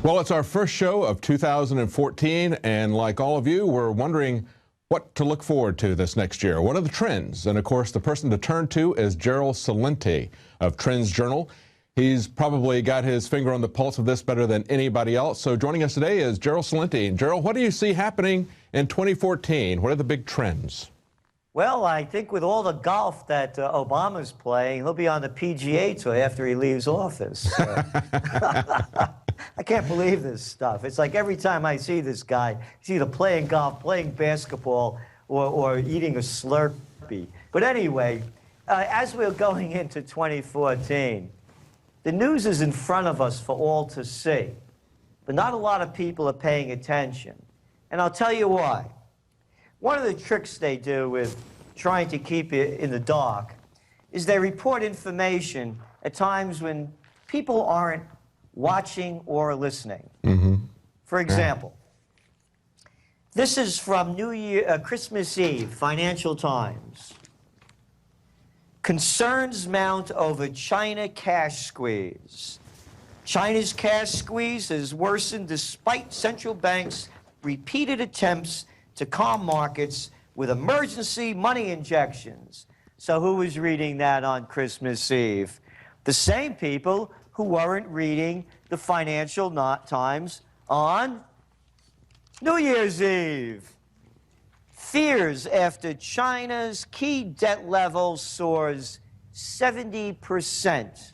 Well, it's our first show of 2014, and like all of you, we're wondering what to look forward to this next year. What are the trends? And of course, the person to turn to is Gerald Celente of Trends Journal. He's probably got his finger on the pulse of this better than anybody else. So joining us today is Gerald Celente. And Gerald, what do you see happening in 2014? What are the big trends? Well, I think with all the golf that Obama's playing, he'll be on the PGA Tour after he leaves office. I can't believe this stuff. It's like every time I see this guy, he's either playing golf, playing basketball, or eating a Slurpee. But anyway, as we're going into 2014, the news is in front of us for all to see. But not a lot of people are paying attention. And I'll tell you why. One of the tricks they do with trying to keep it in the dark is they report information at times when people aren't watching or listening. For example, this is from Christmas Eve, Financial Times. Concerns mount over China cash squeeze. China's cash squeeze has worsened despite central banks' repeated attempts to calm markets with emergency money injections. So who was reading that on Christmas Eve? The same people who weren't reading the Financial Times on New Year's Eve. Fears after China's key debt level soars 70%.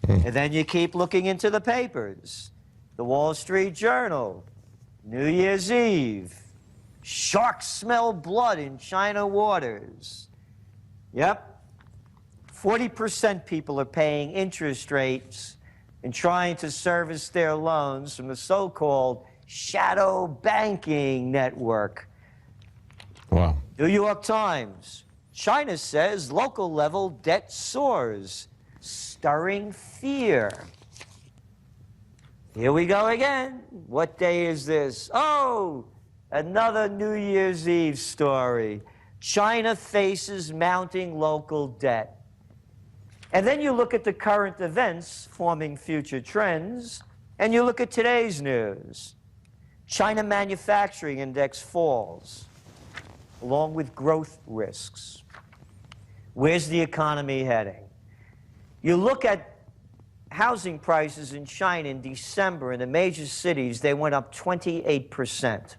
And then you keep looking into the papers. The Wall Street Journal, New Year's Eve. Sharks smell blood in China waters. Yep. 40% people are paying interest rates and trying to service their loans from the so-called shadow banking network. Wow. New York Times. China says local level debt soars, stirring fear. Here we go again. What day is this? Oh, another New Year's Eve story. China faces mounting local debt. And then you look at the current events forming future trends, and you look at today's news. China manufacturing index falls, along with growth risks. Where's the economy heading? You look at housing prices in China in December in the major cities, they went up 28%.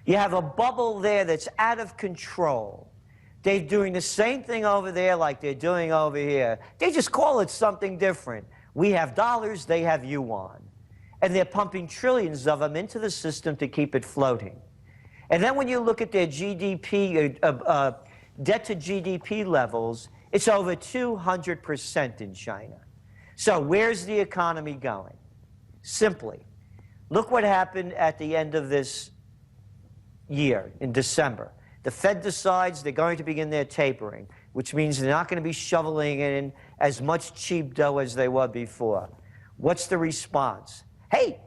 You have a bubble there that's out of control. They're doing the same thing over there like they're doing over here. They just call it something different. We have dollars, they have yuan. And they're pumping trillions of them into the system to keep it floating. And then when you look at their GDP, debt to GDP levels, it's over 200% in China. So where's the economy going? Simply, look what happened at the end of this year, in December. The Fed decides they're going to begin their tapering, which means they're not going to be shoveling in as much cheap dough as they were before. What's the response? Hey,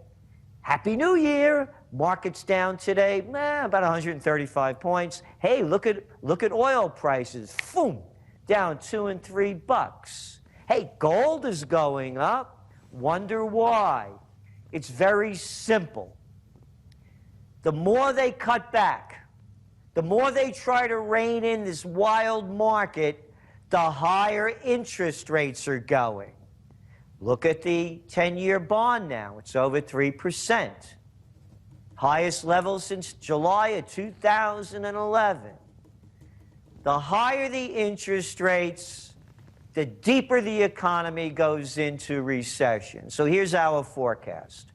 Happy New Year! Market's down today, about 135 points. Hey, look at oil prices. Boom, down $2 and $3. Hey, gold is going up. Wonder why? It's very simple. The more they cut back, the more they try to rein in this wild market, the higher interest rates are going. Look at the 10-year bond now. It's over 3%. Highest level since July of 2011. The higher the interest rates, the deeper the economy goes into recession. So here's our forecast.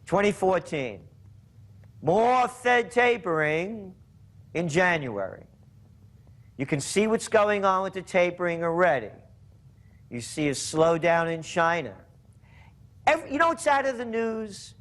2014, more Fed tapering in January. You can see what's going on with the tapering already. You see a slowdown in China. You know what's out of the news?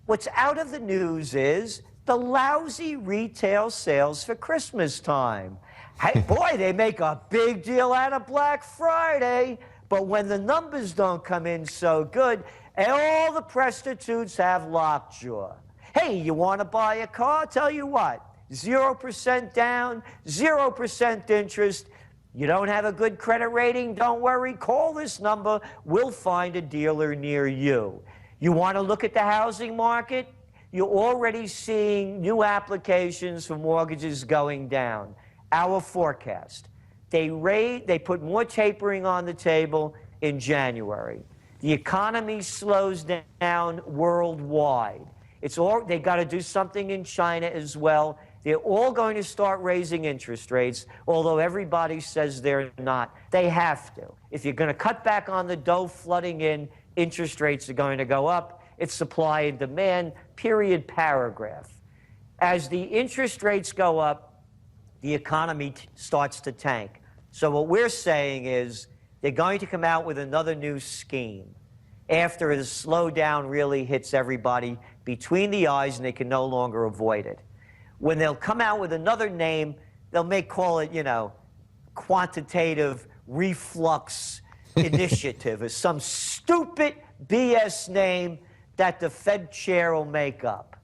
What's out of the news is the lousy retail sales for Christmas time. Hey, boy, they make a big deal out of Black Friday, but when the numbers don't come in so good, all the prostitutes have lockjaw. Hey, you want to buy a car? Tell you what, 0% down, 0% interest. You don't have a good credit rating? Don't worry. Call this number. We'll find a dealer near you. You want to look at the housing market? You're already seeing new applications for mortgages going down. Our forecast. They put more tapering on the table in January. The economy slows down worldwide. They got to do something in China as well. They're all going to start raising interest rates, although everybody says they're not. They have to. If you're going to cut back on the dough flooding in, interest rates are going to go up. It's supply and demand, period, paragraph. As the interest rates go up, the economy starts to tank. So what we're saying is they're going to come out with another new scheme after the slowdown really hits everybody between the eyes and they can no longer avoid it. When they'll come out with another name, call it, quantitative reflux initiative or some stupid BS name that the Fed chair will make up.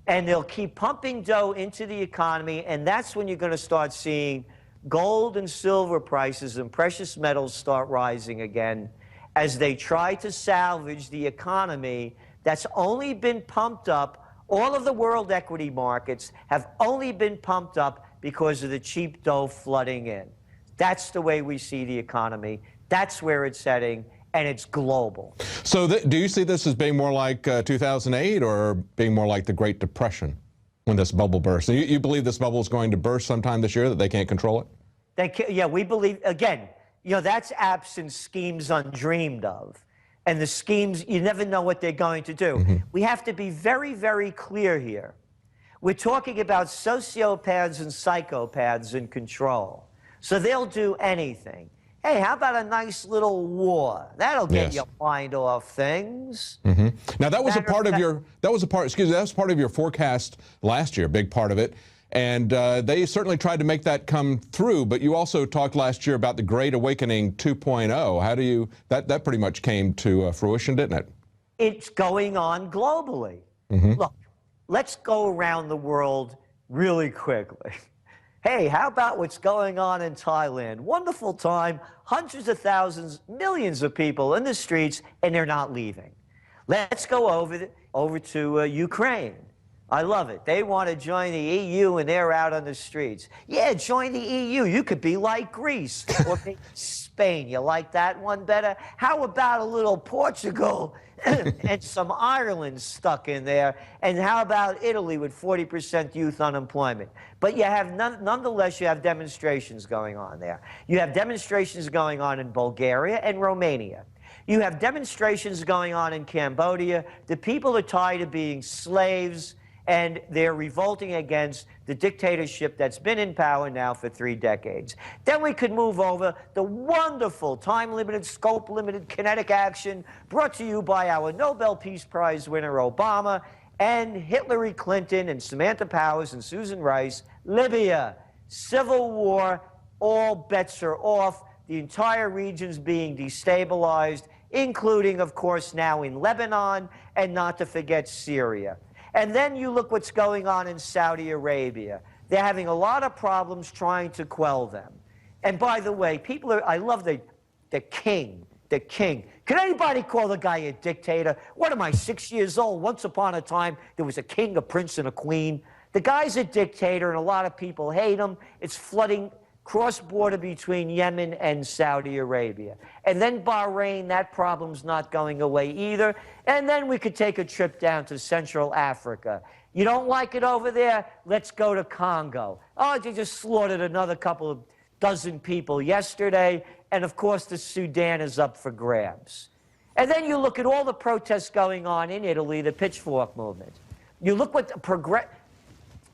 And they'll keep pumping dough into the economy, and that's when you're going to start seeing gold and silver prices and precious metals start rising again as they try to salvage the economy that's only been pumped up. All of the world equity markets have only been pumped up because of the cheap dough flooding in. That's the way we see the economy. That's where it's heading, and it's global. So do you see this as being more like 2008 or being more like the Great Depression when this bubble bursts? So you believe this bubble is going to burst sometime this year, that they can't control it? Yeah, we believe, again, that's absent schemes undreamed of. And the schemes, you never know what they're going to do. Mm-hmm. We have to be very, very clear here. We're talking about sociopaths and psychopaths in control. So they'll do anything. Hey, how about a nice little war? That'll get your mind off things. Mm-hmm. Now that was part of your forecast last year, big part of it. And they certainly tried to make that come through, but you also talked last year about the Great Awakening 2.0. How do you, that pretty much came to fruition, didn't it? It's going on globally. Mm-hmm. Look, let's go around the world really quickly. Hey, how about what's going on in Thailand? Wonderful time, hundreds of thousands, millions of people in the streets, and they're not leaving. Let's go over to Ukraine. I love it. They want to join the EU, and they're out on the streets. Yeah, join the EU. You could be like Greece or Spain. You like that one better? How about a little Portugal and some Ireland stuck in there? And how about Italy with 40% youth unemployment? But you have nonetheless, you have demonstrations going on there. You have demonstrations going on in Bulgaria and Romania. You have demonstrations going on in Cambodia. The people are tired of being slaves, and they're revolting against the dictatorship that's been in power now for 3 decades. Then we could move over the wonderful time-limited, scope-limited kinetic action brought to you by our Nobel Peace Prize winner Obama and Hillary Clinton and Samantha Powers and Susan Rice. Libya, civil war, all bets are off. The entire region's being destabilized, including, of course, now in Lebanon, and not to forget Syria. And then you look what's going on in Saudi Arabia. They're having a lot of problems trying to quell them. And by the way, I love the king. Can anybody call the guy a dictator? What am I, 6 years old? Once upon a time, there was a king, a prince, and a queen. The guy's a dictator, and a lot of people hate him. It's flooding cross-border between Yemen and Saudi Arabia. And then Bahrain, that problem's not going away either. And then we could take a trip down to Central Africa. You don't like it over there? Let's go to Congo. Oh, they just slaughtered another couple of dozen people yesterday. And of course, the Sudan is up for grabs. And then you look at all the protests going on in Italy, the pitchfork movement. You look what the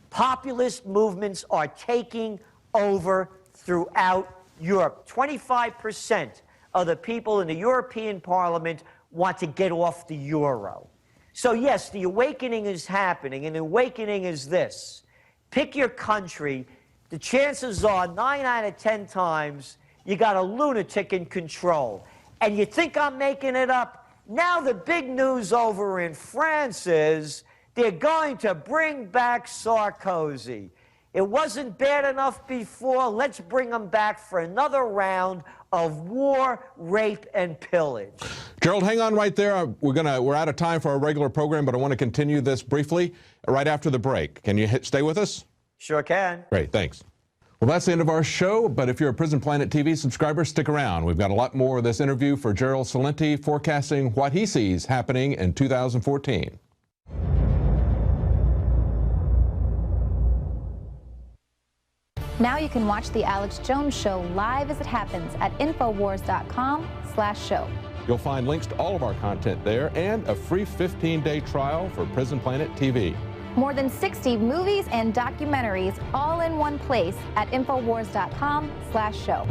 populist movements are taking over throughout Europe. 25% of the people in the European Parliament want to get off the euro. So yes, the awakening is happening, and the awakening is this. Pick your country. The chances are 9 out of 10 times you got a lunatic in control. And you think I'm making it up? Now the big news over in France is they're going to bring back Sarkozy. It wasn't bad enough before. Let's bring him back for another round of war, rape, and pillage. Gerald, hang on right there. We're out of time for our regular program, but I want to continue this briefly right after the break. Can you stay with us? Sure can. Great, thanks. Well, that's the end of our show, but if you're a Prison Planet TV subscriber, stick around. We've got a lot more of this interview for Gerald Celente, forecasting what he sees happening in 2014. Now you can watch The Alex Jones Show live as it happens at Infowars.com/show. You'll find links to all of our content there and a free 15-day trial for Prison Planet TV. More than 60 movies and documentaries all in one place at Infowars.com/show.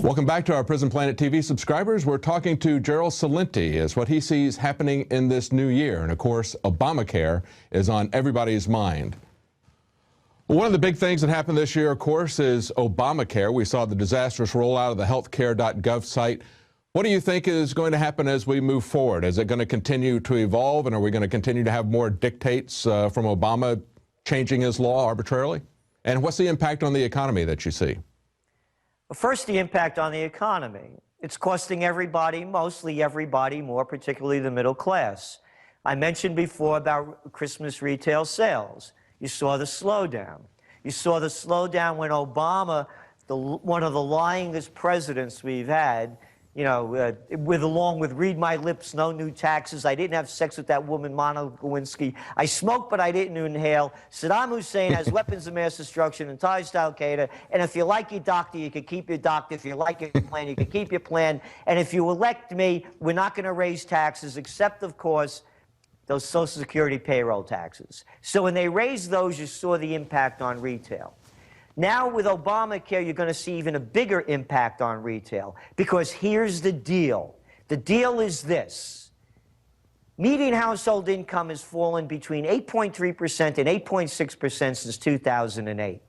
Welcome back to our Prison Planet TV subscribers. We're talking to Gerald Celente as what he sees happening in this new year. And of course, Obamacare is on everybody's mind. One of the big things that happened this year, of course, is Obamacare. We saw the disastrous rollout of the healthcare.gov site. What do you think is going to happen as we move forward? Is it going to continue to evolve, and are we going to continue to have more dictates from Obama changing his law arbitrarily? And what's the impact on the economy that you see? Well, first, the impact on the economy. It's costing everybody, mostly everybody, more particularly the middle class. I mentioned before about Christmas retail sales. You saw the slowdown. You saw the slowdown when Obama, one of the lyingest presidents we've had, you know, along with read my lips, no new taxes. I didn't have sex with that woman, Monica Lewinsky. I smoked, but I didn't inhale. Saddam Hussein has weapons of mass destruction and ties to Al Qaeda. And if you like your doctor, you can keep your doctor. If you like your plan, you can keep your plan. And if you elect me, we're not going to raise taxes, except, of course, those Social Security payroll taxes. So when they raised those, you saw the impact on retail. Now with Obamacare, you're going to see even a bigger impact on retail, because here's the deal. The deal is this. Median household income has fallen between 8.3% and 8.6% since 2008.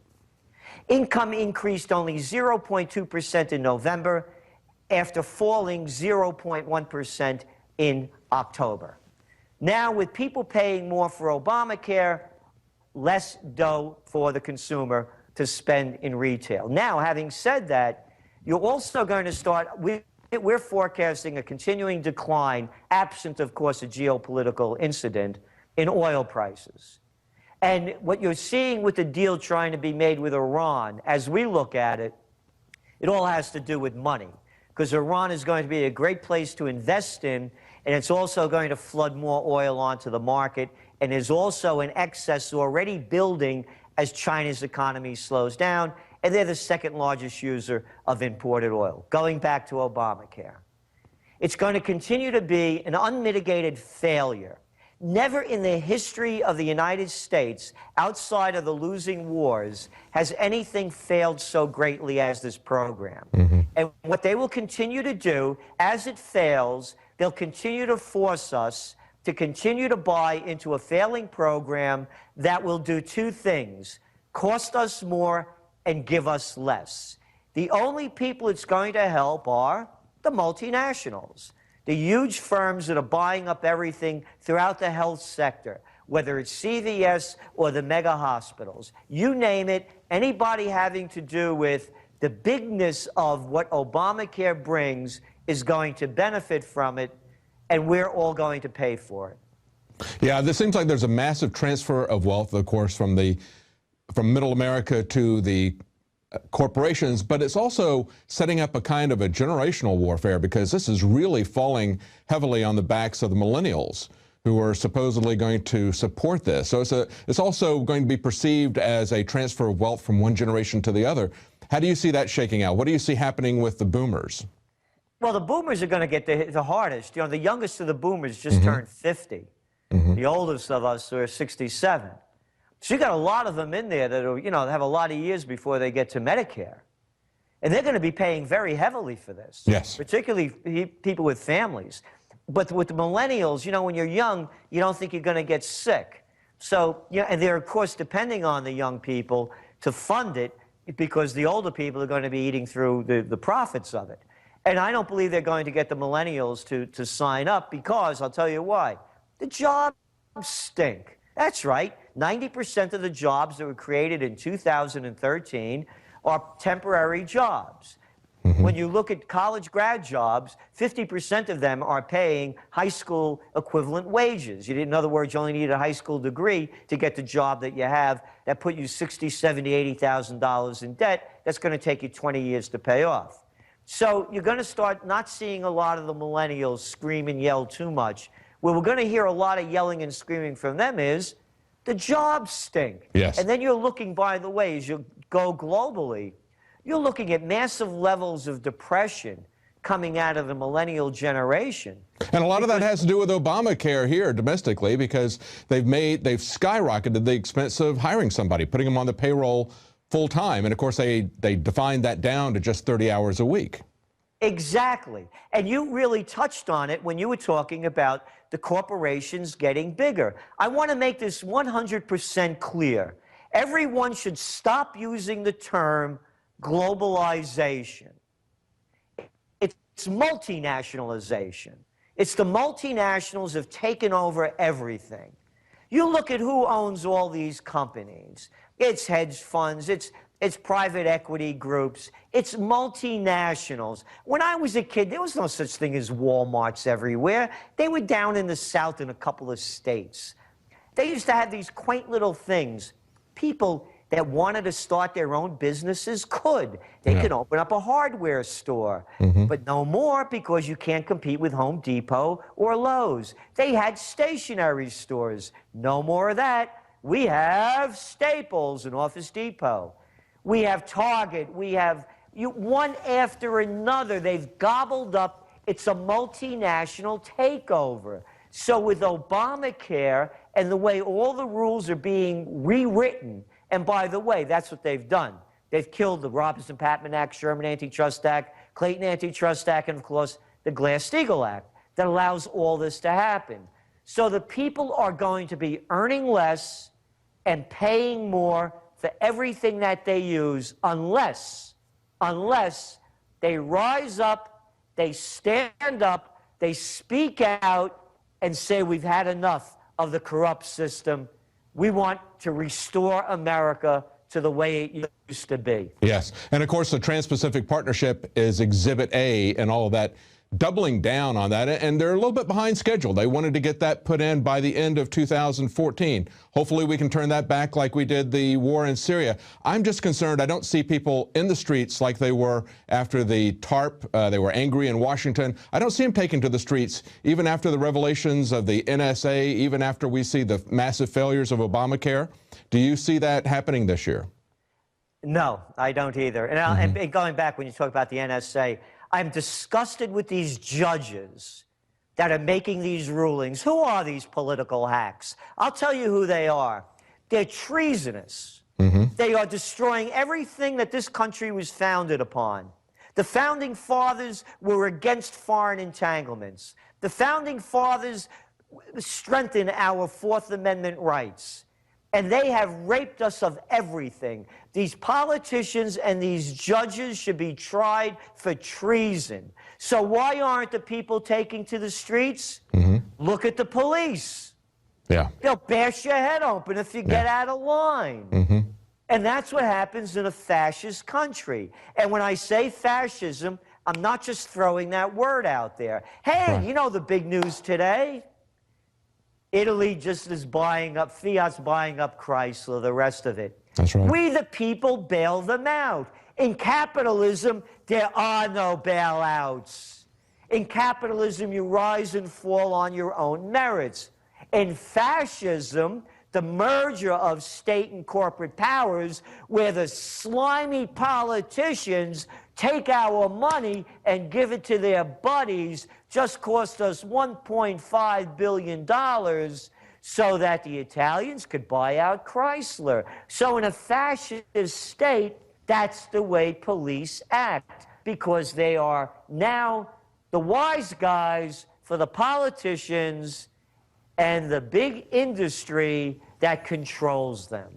Income increased only 0.2% in November after falling 0.1% in October. Now, with people paying more for Obamacare, less dough for the consumer to spend in retail. Now, having said that, you're also going to start, we're forecasting a continuing decline, absent, of course, a geopolitical incident, in oil prices. And what you're seeing with the deal trying to be made with Iran, as we look at it, it all has to do with money, because Iran is going to be a great place to invest in, and it's also going to flood more oil onto the market, and there's also an excess already building as China's economy slows down, and they're the second largest user of imported oil. Going back to Obamacare, it's going to continue to be an unmitigated failure. Never in the history of the United States, outside of the losing wars, has anything failed so greatly as this program. And what they will continue to do, as it fails, they'll continue to force us to continue to buy into a failing program that will do two things: cost us more and give us less. The only people it's going to help are the multinationals, the huge firms that are buying up everything throughout the health sector, whether it's CVS or the mega hospitals. You name it, anybody having to do with the bigness of what Obamacare brings is going to benefit from it, and we're all going to pay for it. Yeah, this seems like there's a massive transfer of wealth, of course, from middle America to the corporations, but it's also setting up a kind of a generational warfare, because this is really falling heavily on the backs of the millennials who are supposedly going to support this. So it's also going to be perceived as a transfer of wealth from one generation to the other. How do you see that shaking out? What do you see happening with the boomers? Well, the boomers are going to get the hardest. You know, the youngest of the boomers just turned 50. The oldest of us are 67. So you got a lot of them in there that are, you know, have a lot of years before they get to Medicare. And they're going to be paying very heavily for this. Yes. Particularly people with families. But with the millennials, you know, when you're young, you don't think you're going to get sick. So, yeah, and they're, of course, depending on the young people to fund it, because the older people are going to be eating through the profits of it. And I don't believe they're going to get the millennials to sign up, because I'll tell you why. The jobs stink. That's right. 90% of the jobs that were created in 2013 are temporary jobs. When you look at college grad jobs, 50% of them are paying high school equivalent wages. In other words, you only need a high school degree to get the job that you have that put you $60,000, $70,000, $80,000 in debt. That's going to take you 20 years to pay off. So you're going to start not seeing a lot of the millennials scream and yell too much. Where we're going to hear a lot of yelling and screaming from them is the jobs stink. Yes. And then you're looking, by the way, as you go globally, you're looking at massive levels of depression coming out of the millennial generation. And a lot of that has to do with Obamacare here domestically, because they've skyrocketed the expense of hiring somebody, putting them on the payroll full time. And of course, they defined that down to just 30 hours a week. Exactly. And you really touched on it when you were talking about the corporations getting bigger. I want to make this 100% clear. Everyone should stop using the term globalization. It's multinationalization. It's the multinationals have taken over everything. You look at who owns all these companies. It's hedge funds, it's private equity groups, it's multinationals. When I was a kid, there was no such thing as Walmarts everywhere. They were down in the South in a couple of states. They used to have these quaint little things. People that wanted to start their own businesses could. They could open up a hardware store, but no more, because you can't compete with Home Depot or Lowe's. They had stationery stores. No more of that. We have Staples and Office Depot. We have Target. We have one after another. They've gobbled up. It's a multinational takeover. So with Obamacare and the way all the rules are being rewritten, and by the way, that's what they've done. They've killed the Robinson-Patman Act, Sherman Antitrust Act, Clayton Antitrust Act, and of course, the Glass-Steagall Act that allows all this to happen. So the people are going to be earning less and paying more for everything that they use unless they rise up, they stand up, they speak out and say, we've had enough of the corrupt system. We want to restore America to the way it used to be. Yes. And of course, the Trans-Pacific Partnership is Exhibit A and all of that, doubling down on that. And they're a little bit behind schedule. They wanted to get that put in by the end of 2014. Hopefully we can turn that back like we did the war in Syria. I'm just concerned I don't see people in the streets like they were after the TARP. They were angry in Washington. I don't see them taken to the streets, even after the revelations of the NSA, even after we see the massive failures of Obamacare. Do you see that happening this year? No, I don't either. And going back, when you talk about the NSA, I'm disgusted with these judges that are making these rulings. Who are these political hacks? I'll tell you who they are. They're treasonous. They are destroying everything that this country was founded upon. The Founding Fathers were against foreign entanglements. The Founding Fathers strengthened our Fourth Amendment rights. And they have raped us of everything. These politicians and these judges should be tried for treason. So why aren't the people taking to the streets? Look at the police. Yeah. They'll bash your head open if you get out of line. And that's what happens in a fascist country. And when I say fascism, I'm not just throwing that word out there. Hey, you know the big news today? Italy just is buying up, Fiat's buying up Chrysler, the rest of it. That's right. We, the people, bail them out. In capitalism, there are no bailouts. In capitalism, you rise and fall on your own merits. In fascism, the merger of state and corporate powers, where the slimy politicians take our money and give it to their buddies, just cost us $1.5 billion so that the Italians could buy out Chrysler. So in a fascist state, that's the way police act, because they are now the wise guys for the politicians and the big industry that controls them.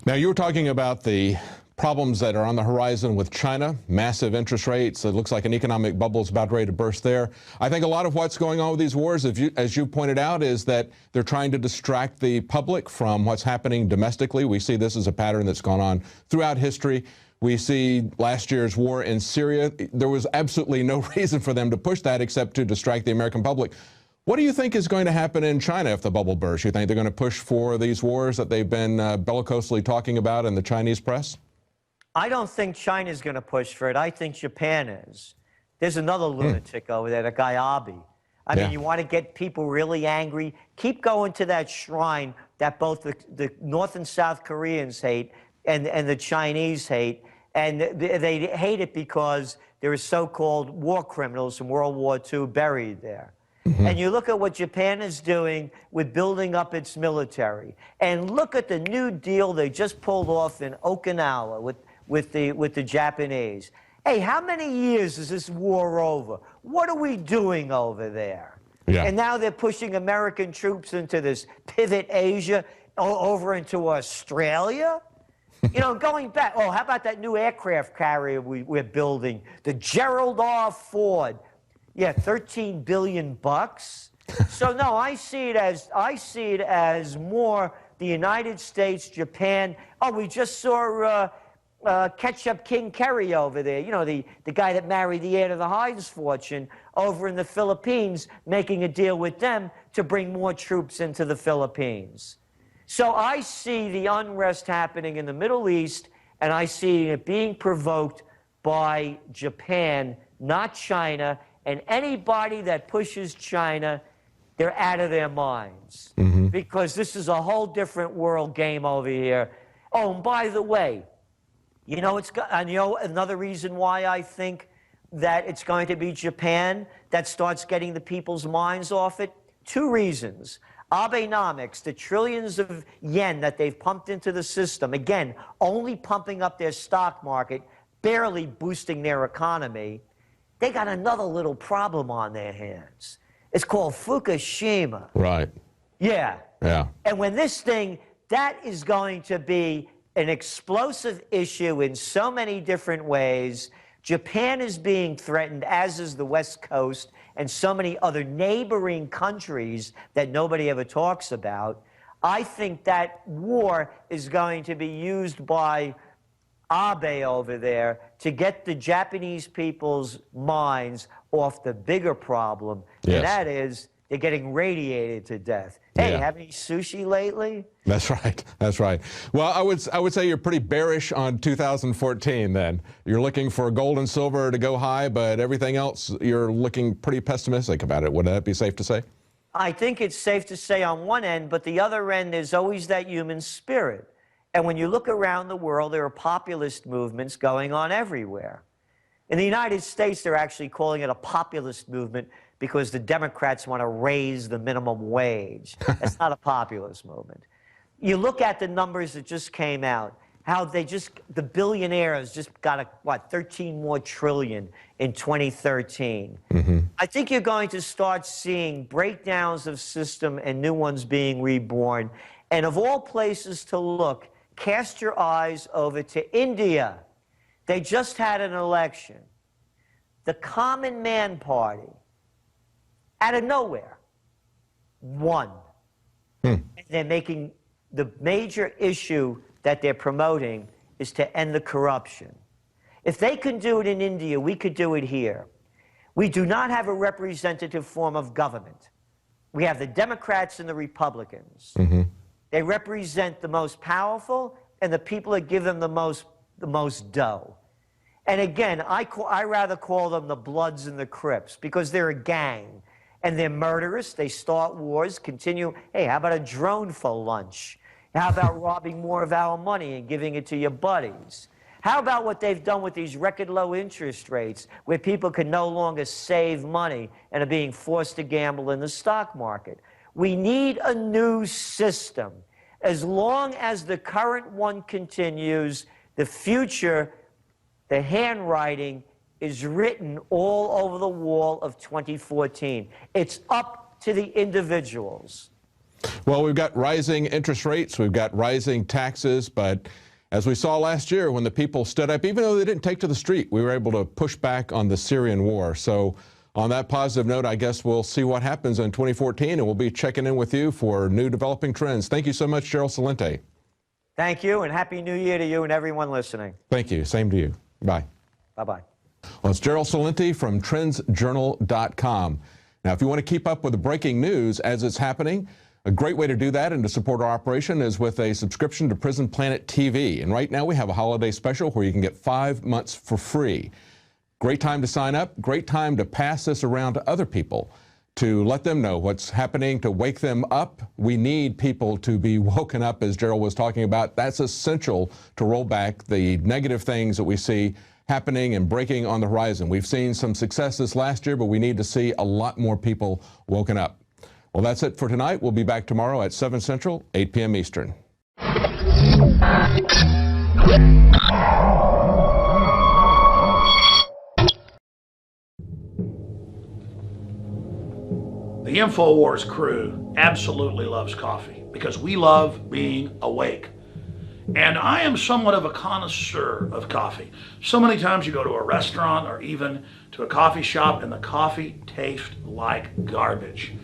Now, you were talking about the problems that are on the horizon with China, massive interest rates. It looks like an economic bubble is about ready to burst there. I think a lot of what's going on with these wars, as you pointed out, is that they're trying to distract the public from what's happening domestically. We see this as a pattern that's gone on throughout history. We see last year's war in Syria. There was absolutely no reason for them to push that except to distract the American public. What do you think is going to happen in China if the bubble bursts? You think they're going to push for these wars that they've been bellicosely talking about in the Chinese press? I don't think China's going to push for it. I think Japan is. There's another lunatic over there, that guy Abe. I mean, you want to get people really angry? Keep going to that shrine that both the North and South Koreans hate and the Chinese hate. And they hate it because there are so-called war criminals from World War II buried there. And you look at what Japan is doing with building up its military. And look at the new deal they just pulled off in Okinawa with the Japanese. Hey, how many years is this war over? What are we doing over there? Yeah. And now they're pushing American troops into this pivot Asia, over into Australia. You know, going back, how about that new aircraft carrier we're building, the Gerald R. Ford? Yeah, $13 billion bucks. So no, I see it as more the United States, Japan. Oh, we just saw Ketchup King Kerry over there. You know, the guy that married the heir to the Heinz fortune over in the Philippines, making a deal with them to bring more troops into the Philippines. So I see the unrest happening in the Middle East, and I see it being provoked by Japan, not China. And anybody that pushes China, they're out of their minds. Because this is a whole different world game over here. Oh, and by the way, you know, another reason why I think that it's going to be Japan that starts getting the people's minds off it? Two reasons. Abenomics, the trillions of yen that they've pumped into the system, again, only pumping up their stock market, barely boosting their economy. They got another little problem on their hands. It's called Fukushima. Right. Yeah. Yeah. And when this thing, that is going to be an explosive issue in so many different ways. Japan is being threatened, as is the West Coast, and so many other neighboring countries that nobody ever talks about. I think that war is going to be used by Abe over there to get the Japanese people's minds off the bigger problem, and that is they're getting radiated to death. Hey, have any sushi lately? That's right. That's right. Well, I would say you're pretty bearish on 2014 then. You're looking for gold and silver to go high, but everything else you're looking pretty pessimistic about it. Would that be safe to say? I think it's safe to say on one end, but the other end, there's always that human spirit. And when you look around the world, there are populist movements going on everywhere. In the United States, they're actually calling it a populist movement because the Democrats want to raise the minimum wage. That's not a populist movement. You look at the numbers that just came out, how the billionaires just got, 13 more trillion in 2013. I think you're going to start seeing breakdowns of system and new ones being reborn. And of all places to look, cast your eyes over to India. They just had an election. The Common Man Party, out of nowhere, won. And they're making the major issue that they're promoting is to end the corruption. If they can do it in India, we could do it here. We do not have a representative form of government. We have the Democrats and the Republicans. They represent the most powerful and the people that give them the most dough. And again, I rather call them the Bloods and the Crips because they're a gang. And they're murderous. They start wars, continue. Hey, how about a drone for lunch? How about robbing more of our money and giving it to your buddies? How about what they've done with these record low interest rates where people can no longer save money and are being forced to gamble in the stock market? We need a new system. As long as the current one continues, the future, the handwriting is written all over the wall of 2014. It's up to the individuals. Well, we've got rising interest rates, we've got rising taxes, but As we saw last year when the people stood up, even though they didn't take to the street, we were able to push back on the Syrian war. So on that positive note, I guess we'll see what happens in 2014, and we'll be checking in with you for new developing trends. Thank you so much, Gerald Celente. Thank you, and Happy New Year to you and everyone listening. Thank you. Same to you. Bye. Bye-bye. Well, it's Gerald Celente from TrendsJournal.com. Now, if you want to keep up with the breaking news as it's happening, a great way to do that and to support our operation is with a subscription to Prison Planet TV. And right now we have a holiday special where you can get 5 months for free. Great time to sign up, great time to pass this around to other people, to let them know what's happening, to wake them up. We need people to be woken up, as Gerald was talking about. That's essential to roll back the negative things that we see happening and breaking on the horizon. We've seen some successes last year, but we need to see a lot more people woken up. Well, that's it for tonight. We'll be back tomorrow at 7 Central, 8 p.m. Eastern. The InfoWars crew absolutely loves coffee because we love being awake. And I am somewhat of a connoisseur of coffee. So many times you go to a restaurant or even to a coffee shop and the coffee tastes like garbage.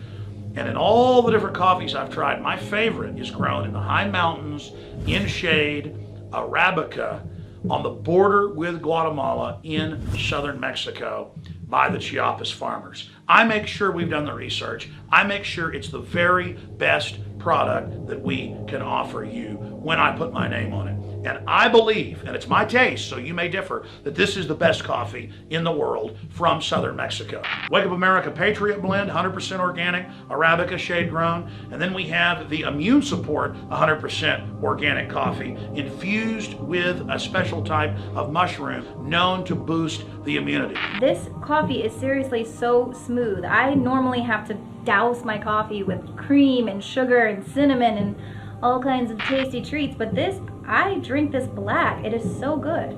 And in all the different coffees I've tried, my favorite is grown in the high mountains, in shade, Arabica, on the border with Guatemala in southern Mexico by the Chiapas farmers. I make sure we've done the research. I make sure it's the very best product that we can offer you when I put my name on it. And I believe, and it's my taste, so you may differ, that this is the best coffee in the world from southern Mexico. Wake Up America Patriot Blend, 100% organic, Arabica shade grown. And then we have the Immune Support, 100% organic coffee, infused with a special type of mushroom known to boost the immunity. This coffee is seriously so smooth. I normally have to douse my coffee with cream and sugar and cinnamon and all kinds of tasty treats, but this, I drink this black. It is so good.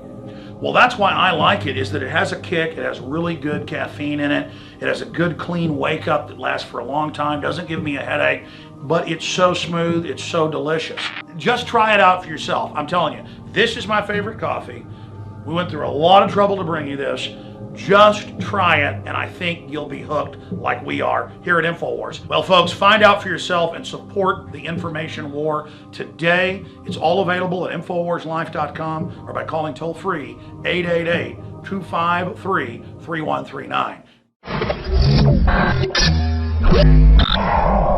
Well, that's why I like it, is that it has a kick, it has really good caffeine in it, it has a good clean wake up that lasts for a long time, doesn't give me a headache, but it's so smooth, it's so delicious. Just try it out for yourself. I'm telling you, this is my favorite coffee. We went through a lot of trouble to bring you this. Just try it, and I think you'll be hooked like we are here at InfoWars. Well, folks, find out for yourself and support the information war today. It's all available at InfoWarsLife.com or by calling toll-free 888-253-3139.